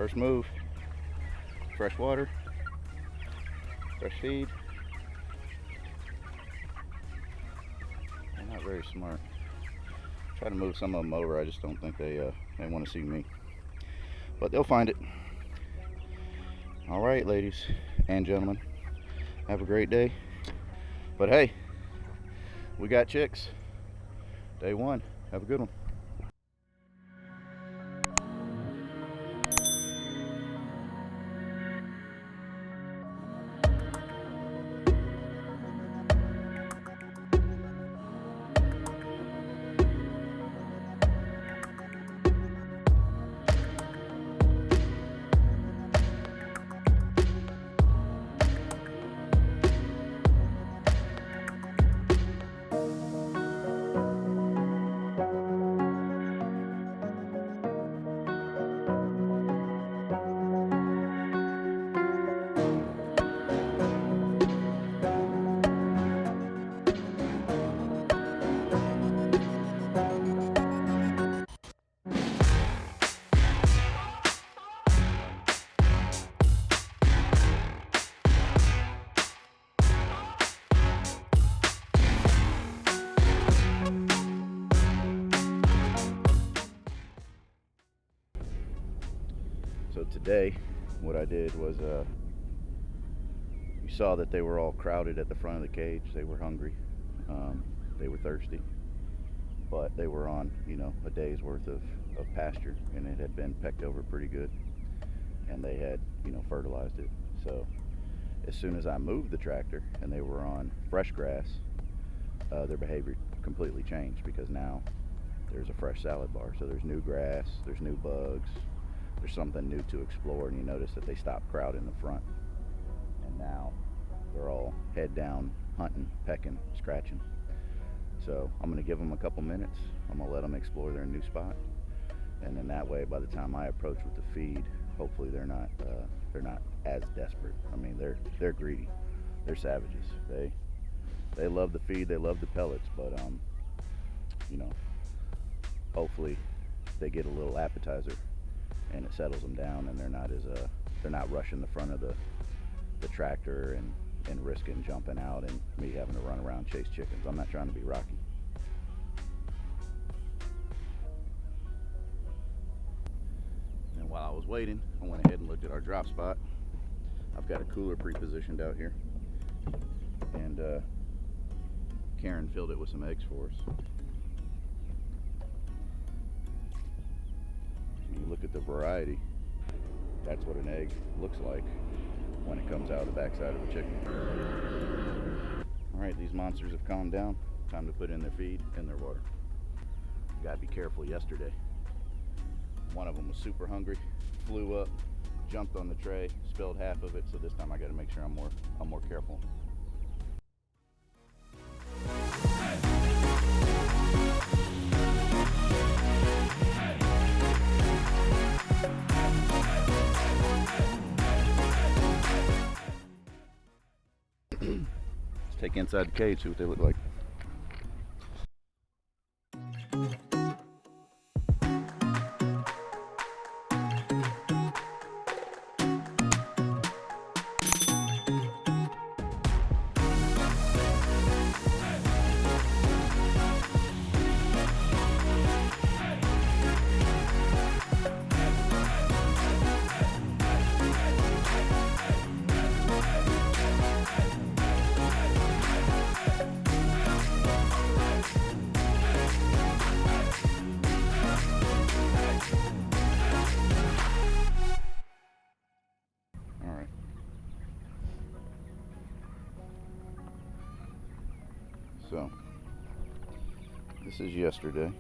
First move, fresh water, fresh feed. They're not very smart. Try to move some of them over. I just don't think they want to see me. But they'll find it. All right, ladies and gentlemen, have a great day. But hey, we got chicks. Day one. Have a good one. So today, what I did was, you saw that they were all crowded at the front of the cage. They were hungry, they were thirsty, but they were on, a day's worth of pasture, and it had been pecked over pretty good, and they had, fertilized it. So as soon as I moved the tractor and they were on fresh grass, their behavior completely changed, because now there's a fresh salad bar. So there's new grass, there's new bugs, there's something new to explore, and you notice that they stopped crowding the front, and now they're all head down, hunting, pecking, scratching. So I'm going to give them a couple minutes. I'm going to let them explore their new spot, and then that way, by the time I approach with the feed, hopefully they're not as desperate. I mean, they're greedy, they're savages. They love the feed, they love the pellets, but hopefully they get a little appetizer and it settles them down, and they're not rushing the front of the tractor and risking jumping out and me having to run around chase chickens. I'm not trying to be Rocky. And while I was waiting, I went ahead and looked at our drop spot. I've got a cooler pre-positioned out here, and Caryn filled it with some eggs for us. You look at the variety, that's what an egg looks like when it comes out of the backside of a chicken. All right, these monsters have calmed down. Time to put in their feed and their water. You gotta be careful. Yesterday, one of them was super hungry, flew up, jumped on the tray, spilled half of it. So this time I gotta make sure I'm more careful. Let's take inside the cage, see what they look like. So, this is yesterday.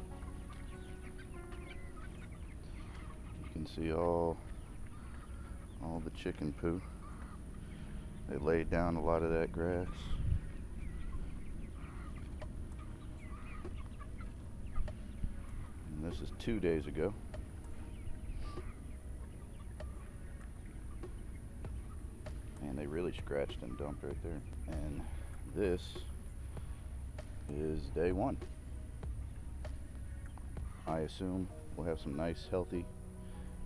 You can see all the chicken poo. They laid down a lot of that grass. And this is 2 days ago. And they really scratched and dumped right there. And this is day one. I assume we'll have some nice, healthy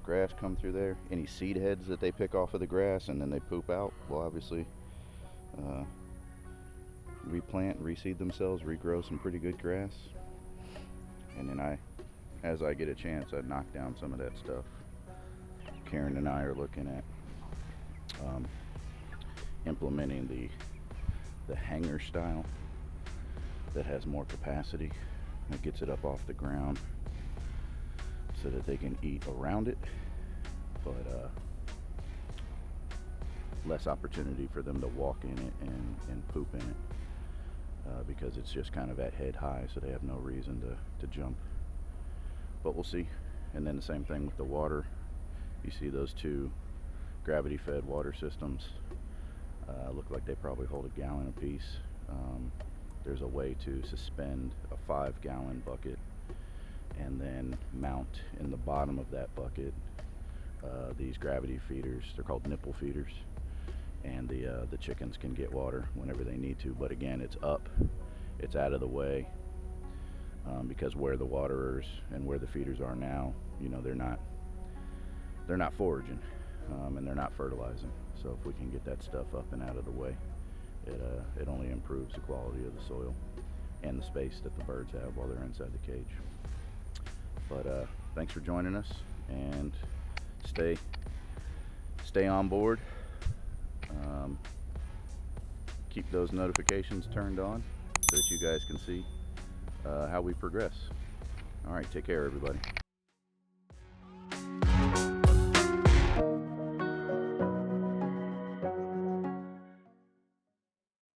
grass come through there. Any seed heads that they pick off of the grass and then they poop out will obviously replant, reseed themselves, regrow some pretty good grass. And then as I get a chance, I knock down some of that stuff. Caryn and I are looking at implementing the hanger style that has more capacity. That gets it up off the ground so that they can eat around it, but less opportunity for them to walk in it and poop in it, because it's just kind of at head high, so they have no reason to jump. But we'll see. And then the same thing with the water. You see those two gravity fed water systems look like they probably hold a gallon apiece. There's a way to suspend a 5-gallon bucket and then mount in the bottom of that bucket these gravity feeders. They're called nipple feeders, and the chickens can get water whenever they need to. But again, it's up, it's out of the way, because where the waterers and where the feeders are now, you know, they're not foraging, and they're not fertilizing. So if we can get that stuff up and out of the way, it only improves the quality of the soil and the space that the birds have while they're inside the cage. But thanks for joining us, and stay on board. Keep those notifications turned on so that you guys can see how we progress. All right, take care, everybody.